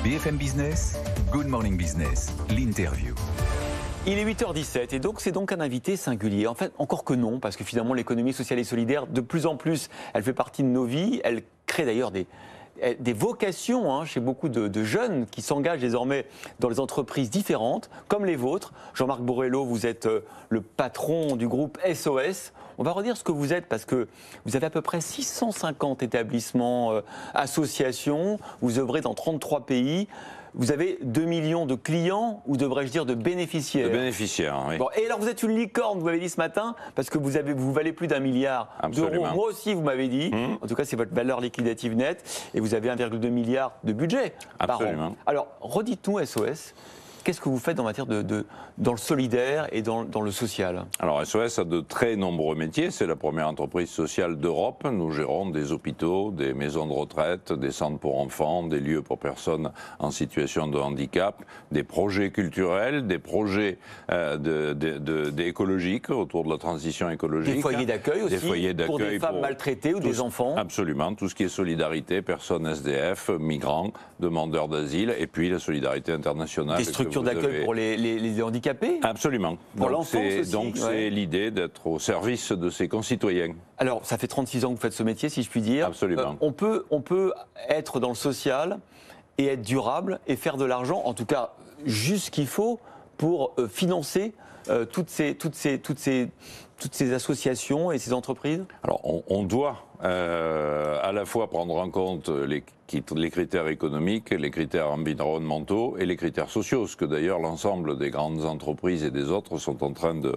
BFM Business, Good Morning Business, l'interview. Il est 8h17 et donc c'est donc un invité singulier. En fait, encore que non, parce que finalement l'économie sociale et solidaire, de plus en plus, elle fait partie de nos vies. Elle crée d'ailleurs des vocations chez beaucoup de jeunes qui s'engagent désormais dans les entreprises différentes, comme les vôtres. Jean-Marc Borrello, vous êtes le patron du groupe SOS. On va redire ce que vous êtes parce que vous avez à peu près 650 établissements, associations, vous œuvrez dans 33 pays. Vous avez 2 millions de clients, ou devrais-je dire de bénéficiaires. De bénéficiaires, oui. Bon, et alors vous êtes une licorne, vous m'avez dit ce matin, parce que vous valez plus d'1 milliard d'euros. Moi aussi, vous m'avez dit. En tout cas, c'est votre valeur liquidative nette. Et vous avez 1,2 milliard de budget par an. Alors, redites-nous SOS. Qu'est-ce que vous faites en matière dans le solidaire et dans le social? Alors SOS a de très nombreux métiers. C'est la première entreprise sociale d'Europe. Nous gérons des hôpitaux, des maisons de retraite, des centres pour enfants, des lieux pour personnes en situation de handicap, des projets culturels, des projets écologiques autour de la transition écologique. Des foyers d'accueil aussi, des foyers d'accueil pour des femmes maltraitées ou des enfants. Absolument, tout ce qui est solidarité, personnes SDF, migrants, demandeurs d'asile, et puis la solidarité internationale. Des structures d'accueil pour les handicapés? Absolument. Pour l'enfance aussi. Donc c'est l'idée d'être au service de ses concitoyens. Alors ça fait 36 ans que vous faites ce métier, si je puis dire. Absolument. On peut être dans le social et être durable et faire de l'argent, en tout cas juste ce qu'il faut pour financer toutes ces associations et ces entreprises. Alors on doit à la fois prendre en compte les critères économiques, les critères environnementaux et les critères sociaux, ce que d'ailleurs l'ensemble des grandes entreprises et des autres sont en train de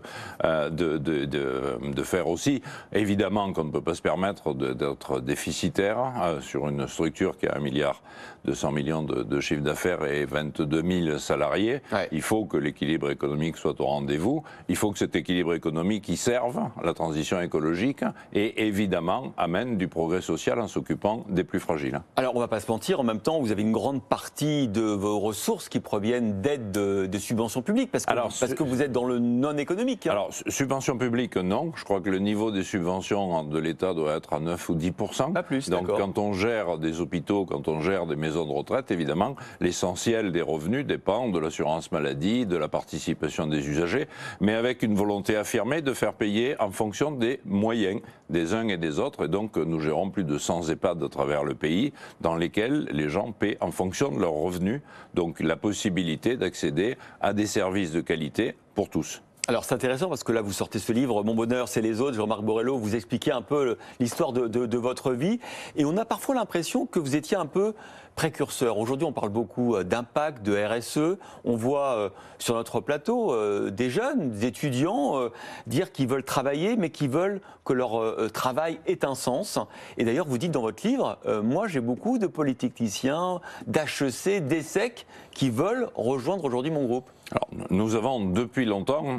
faire aussi. Évidemment qu'on ne peut pas se permettre d'être déficitaire sur une structure qui a 1,2 milliard de chiffre d'affaires et 22 000 salariés. Ouais. Il faut que l'équilibre économique soit au rendez-vous. Il faut que cet équilibre économique y serve la transition écologique et évidemment amène du progrès social en s'occupant des plus fragiles. Alors on va pas se mentir, en même temps vous avez une grande partie de vos ressources qui proviennent d'aides de subventions publiques parce que vous êtes dans le non économique. Alors subventions publiques non, je crois que le niveau des subventions de l'État doit être à 9 ou 10%. Pas plus, donc quand on gère des hôpitaux, quand on gère des maisons de retraite, évidemment l'essentiel des revenus dépend de l'assurance maladie, de la participation des usagers, mais avec une volonté affirmée de faire payer en fonction des moyens des uns et des autres, et donc nous gérons plus de 100 EHPAD à travers le pays dans lesquels les gens paient en fonction de leurs revenus, donc la possibilité d'accéder à des services de qualité pour tous. Alors c'est intéressant parce que là vous sortez ce livre, Mon bonheur c'est les autres, Jean-Marc Borrello, vous expliquez un peu l'histoire de votre vie et on a parfois l'impression que vous étiez un peu précurseur. Aujourd'hui on parle beaucoup d'impact, de RSE, on voit sur notre plateau des jeunes, des étudiants dire qu'ils veulent travailler mais qu'ils veulent que leur travail ait un sens. Et d'ailleurs vous dites dans votre livre, moi j'ai beaucoup de politiciens, d'HEC, d'ESSEC qui veulent rejoindre aujourd'hui mon groupe. Alors, nous avons depuis longtemps,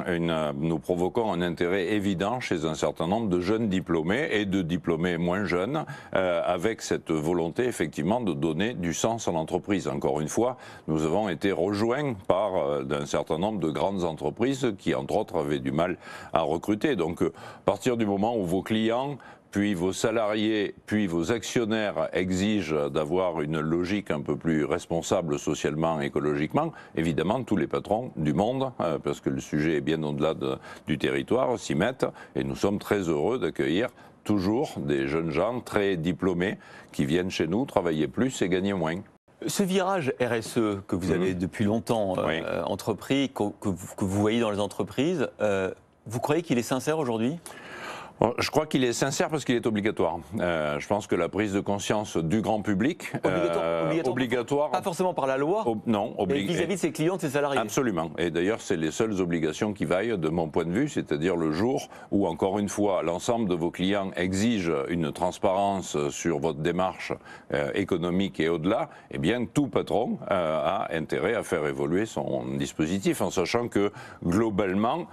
nous provoquons un intérêt évident chez un certain nombre de jeunes diplômés et de diplômés moins jeunes, avec cette volonté effectivement de donner du sens à l'entreprise. Encore une fois, nous avons été rejoints par un certain nombre de grandes entreprises qui, entre autres, avaient du mal à recruter. Donc, à partir du moment où vos clients, puis vos salariés, puis vos actionnaires exigent d'avoir une logique un peu plus responsable socialement et écologiquement, évidemment tous les patrons du monde, parce que le sujet est bien au-delà du territoire, s'y mettent, et nous sommes très heureux d'accueillir toujours des jeunes gens très diplômés qui viennent chez nous travailler plus et gagner moins. Ce virage RSE que vous avez depuis longtemps entrepris, que vous voyez dans les entreprises, vous croyez qu'il est sincère aujourd'hui ? Je crois qu'il est sincère parce qu'il est obligatoire. Je pense que la prise de conscience du grand public, obligatoire, pas forcément par la loi, non, vis-à-vis de ses clients, de ses salariés. Absolument. Et d'ailleurs, c'est les seules obligations qui vaillent de mon point de vue, c'est-à-dire le jour où, encore une fois, l'ensemble de vos clients exige une transparence sur votre démarche économique et au-delà, eh bien, tout patron a intérêt à faire évoluer son dispositif, en sachant que, globalement,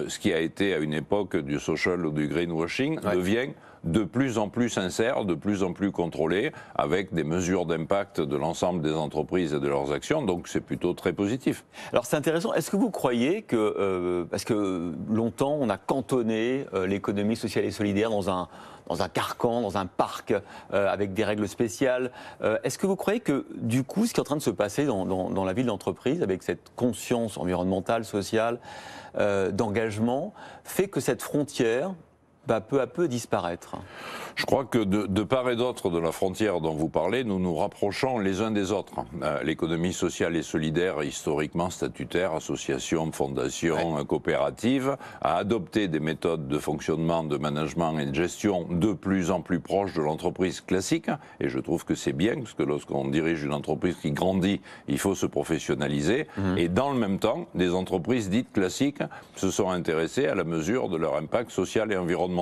ce qui a été à une époque du social ou du greenwashing devient de plus en plus sincère, de plus en plus contrôlé, avec des mesures d'impact de l'ensemble des entreprises et de leurs actions. Donc c'est plutôt très positif. Alors c'est intéressant. Est-ce que vous croyez que, parce que longtemps on a cantonné l'économie sociale et solidaire dans un carcan, dans un parc, avec des règles spéciales. Est-ce que vous croyez que, du coup, ce qui est en train de se passer dans la vie de l'entreprise, avec cette conscience environnementale, sociale, d'engagement, fait que cette frontière va peu à peu disparaître? Je crois que de part et d'autre de la frontière dont vous parlez, nous nous rapprochons les uns des autres. L'économie sociale et solidaire, historiquement statutaire, association, fondation, coopérative, a adopté des méthodes de fonctionnement, de management et de gestion de plus en plus proches de l'entreprise classique. Et je trouve que c'est bien, parce que lorsqu'on dirige une entreprise qui grandit, il faut se professionnaliser. Et dans le même temps, des entreprises dites classiques se sont intéressées à la mesure de leur impact social et environnemental.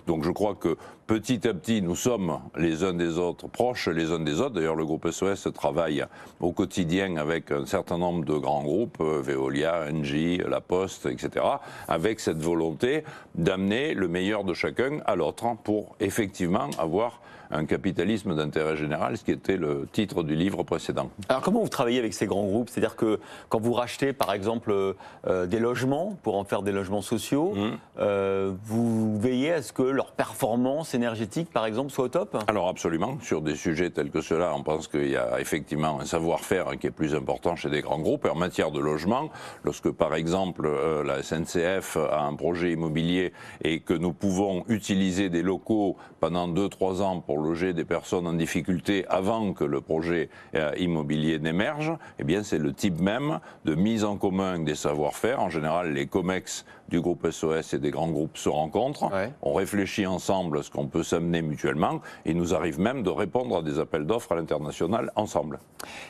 Donc je crois que petit à petit, nous sommes les uns des autres, proches les uns des autres. D'ailleurs, le groupe SOS travaille au quotidien avec un certain nombre de grands groupes, Veolia, Engie, La Poste, etc., avec cette volonté d'amener le meilleur de chacun à l'autre pour effectivement avoir un capitalisme d'intérêt général, ce qui était le titre du livre précédent. Alors comment vous travaillez avec ces grands groupes? C'est-à-dire que quand vous rachetez par exemple des logements pour en faire des logements sociaux, vous veillez à ce que leur performance énergétique par exemple soit au top? Alors absolument, sur des sujets tels que ceux-là, on pense qu'il y a effectivement un savoir-faire qui est plus important chez des grands groupes. Et en matière de logement, lorsque par exemple la SNCF a un projet immobilier et que nous pouvons utiliser des locaux pendant 2-3 ans pour loger des personnes en difficulté avant que le projet immobilier n'émerge, eh bien c'est le type même de mise en commun des savoir-faire. En général, les COMEX du groupe SOS et des grands groupes se rencontrent, on réfléchit ensemble à ce qu'on peut s'amener mutuellement, et il nous arrive même de répondre à des appels d'offres à l'international ensemble.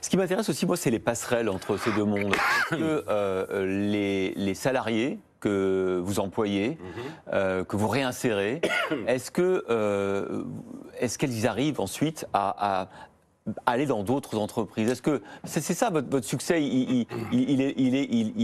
Ce qui m'intéresse aussi, moi, c'est les passerelles entre ces deux mondes. Est-ce que les salariés que vous employez, que vous réinsérez, est-ce qu'ils arrivent ensuite à aller dans d'autres entreprises? Est-ce que c'est ça votre succès? Il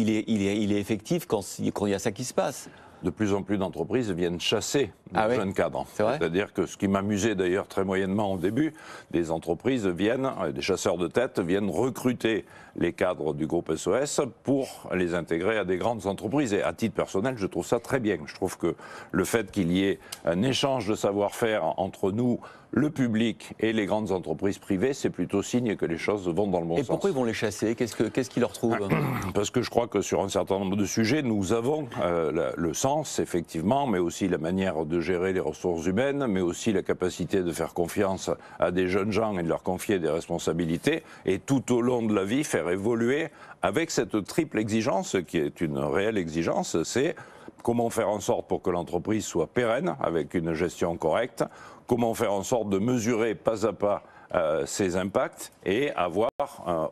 est effectif quand il y a ça qui se passe? De plus en plus d'entreprises viennent chasser de jeunes cadres. C'est-à-dire que ce qui m'amusait d'ailleurs très moyennement au début, des entreprises viennent, des chasseurs de tête viennent recruter les cadres du groupe SOS pour les intégrer à des grandes entreprises. Et à titre personnel, je trouve ça très bien. Je trouve que le fait qu'il y ait un échange de savoir-faire entre nous, le public et les grandes entreprises privées, c'est plutôt signe que les choses vont dans le bon sens. Et pourquoi ils vont les chasser? Qu'est-ce qu'ils leur trouvent? Parce que je crois que sur un certain nombre de sujets, nous avons le sens, effectivement, mais aussi la manière de gérer les ressources humaines, mais aussi la capacité de faire confiance à des jeunes gens et de leur confier des responsabilités, et tout au long de la vie, faire évoluer avec cette triple exigence, qui est une réelle exigence, c'est comment faire en sorte pour que l'entreprise soit pérenne, avec une gestion correcte, comment faire en sorte de mesurer pas à pas ses impacts et avoir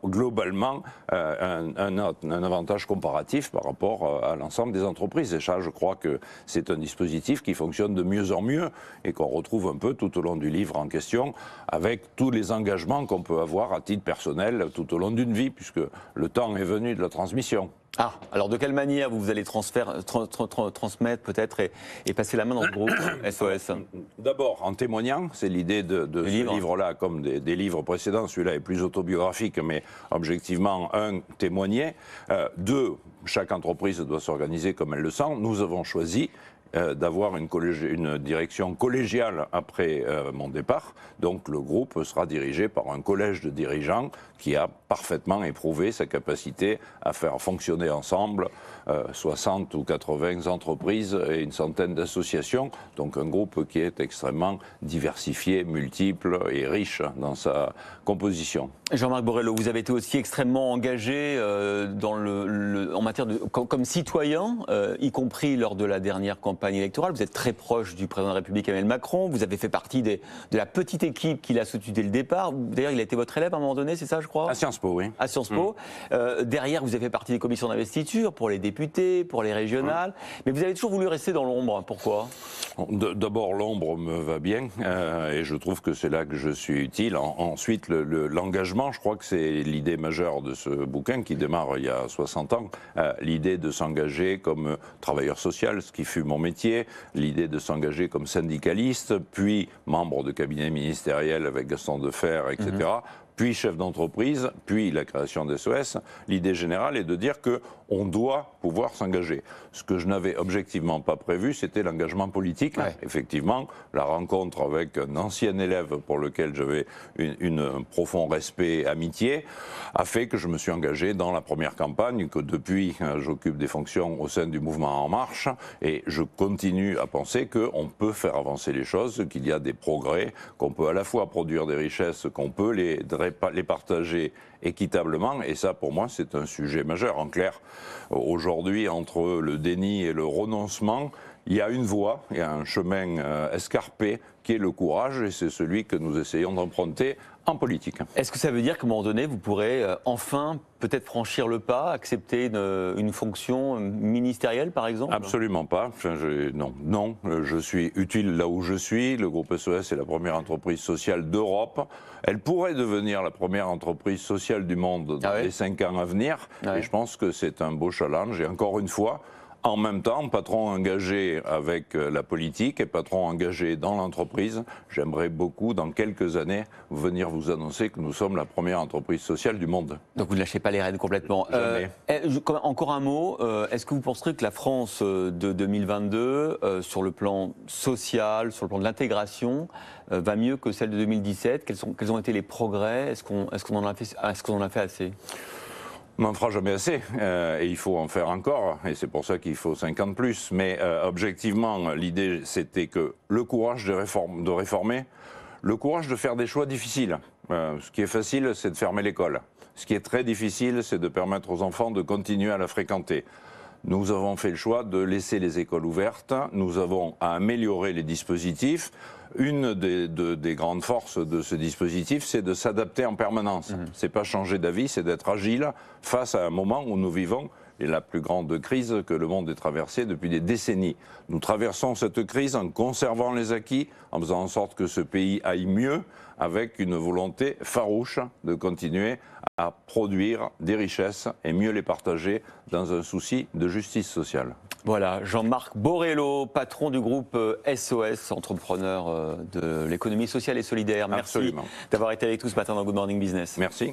globalement un avantage comparatif par rapport à l'ensemble des entreprises. Et ça, je crois que c'est un dispositif qui fonctionne de mieux en mieux et qu'on retrouve un peu tout au long du livre en question, avec tous les engagements qu'on peut avoir à titre personnel tout au long d'une vie, puisque le temps est venu de la transmission. Ah, alors de quelle manière vous allez transmettre peut-être et passer la main dans le groupe SOS? D'abord, en témoignant, c'est l'idée de ce livre-là, comme des livres précédents. Celui-là est plus autobiographique, mais objectivement, un, témoigner. Deux, chaque entreprise doit s'organiser comme elle le sent. Nous avons choisi d'avoir une direction collégiale après mon départ. Donc le groupe sera dirigé par un collège de dirigeants qui a parfaitement éprouvé sa capacité à faire fonctionner ensemble 60 ou 80 entreprises et une centaine d'associations. Donc un groupe qui est extrêmement diversifié, multiple et riche dans sa composition. Jean-Marc Borrello, vous avez été aussi extrêmement engagé en matière comme citoyen, y compris lors de la dernière campagne électorale. Vous êtes très proche du président de la République Emmanuel Macron. Vous avez fait partie de la petite équipe qu'il a soutenue dès le départ. D'ailleurs, il a été votre élève à un moment donné, c'est ça, je crois? À Sciences Po, oui. À Sciences Po. Derrière, vous avez fait partie des commissions d'investiture pour les députés, pour les régionales. Mais vous avez toujours voulu rester dans l'ombre. Pourquoi? D'abord, l'ombre me va bien et je trouve que c'est là que je suis utile. Ensuite, l'engagement, je crois que c'est l'idée majeure de ce bouquin qui démarre il y a 60 ans. L'idée de s'engager comme travailleur social, ce qui fut mon métier, l'idée de s'engager comme syndicaliste, puis membre de cabinet ministériel avec Gaston Defferre, etc., puis chef d'entreprise, puis la création d'SOS. L'idée générale est de dire qu'on doit pouvoir s'engager. Ce que je n'avais objectivement pas prévu, c'était l'engagement politique. Ouais. Effectivement, la rencontre avec un ancien élève pour lequel j'avais un profond respect et amitié a fait que je me suis engagé dans la première campagne, que depuis j'occupe des fonctions au sein du mouvement En Marche, et je continue à penser qu'on peut faire avancer les choses, qu'il y a des progrès, qu'on peut à la fois produire des richesses, qu'on peut les partager équitablement, et ça pour moi c'est un sujet majeur. En clair, aujourd'hui, entre le déni et le renoncement, il y a une voie, il y a un chemin escarpé qui est le courage, et c'est celui que nous essayons d'emprunter en politique. Est-ce que ça veut dire qu'à un moment donné, vous pourrez enfin peut-être franchir le pas, accepter une fonction ministérielle par exemple ? Absolument pas. Enfin, non, je suis utile là où je suis. Le groupe SOS est la première entreprise sociale d'Europe. Elle pourrait devenir la première entreprise sociale du monde dans les 5 ans à venir. Et je pense que c'est un beau challenge. Et encore une fois, en même temps, patron engagé avec la politique et patron engagé dans l'entreprise, j'aimerais beaucoup, dans quelques années, venir vous annoncer que nous sommes la première entreprise sociale du monde. Donc vous ne lâchez pas les rênes complètement. Encore un mot, est-ce que vous penserez que la France de 2022, sur le plan social, sur le plan de l'intégration, va mieux que celle de 2017 ? Quels ont été les progrès ? Est-ce qu'on en a fait assez ? On n'en fera jamais assez, et il faut en faire encore, et c'est pour ça qu'il faut 5 ans de plus. Mais objectivement, l'idée c'était que le courage de réformer, le courage de faire des choix difficiles. Ce qui est facile, c'est de fermer l'école. Ce qui est très difficile, c'est de permettre aux enfants de continuer à la fréquenter. Nous avons fait le choix de laisser les écoles ouvertes, nous avons à améliorer les dispositifs. Une des grandes forces de ce dispositif, c'est de s'adapter en permanence. C'est pas changer d'avis, c'est d'être agile face à un moment où nous vivons la plus grande crise que le monde ait traversée depuis des décennies. Nous traversons cette crise en conservant les acquis, en faisant en sorte que ce pays aille mieux, avec une volonté farouche de continuer à produire des richesses et mieux les partager dans un souci de justice sociale. Voilà, Jean-Marc Borrello, patron du groupe SOS, entrepreneur de l'économie sociale et solidaire. Merci d'avoir été avec nous ce matin dans Good Morning Business. Merci.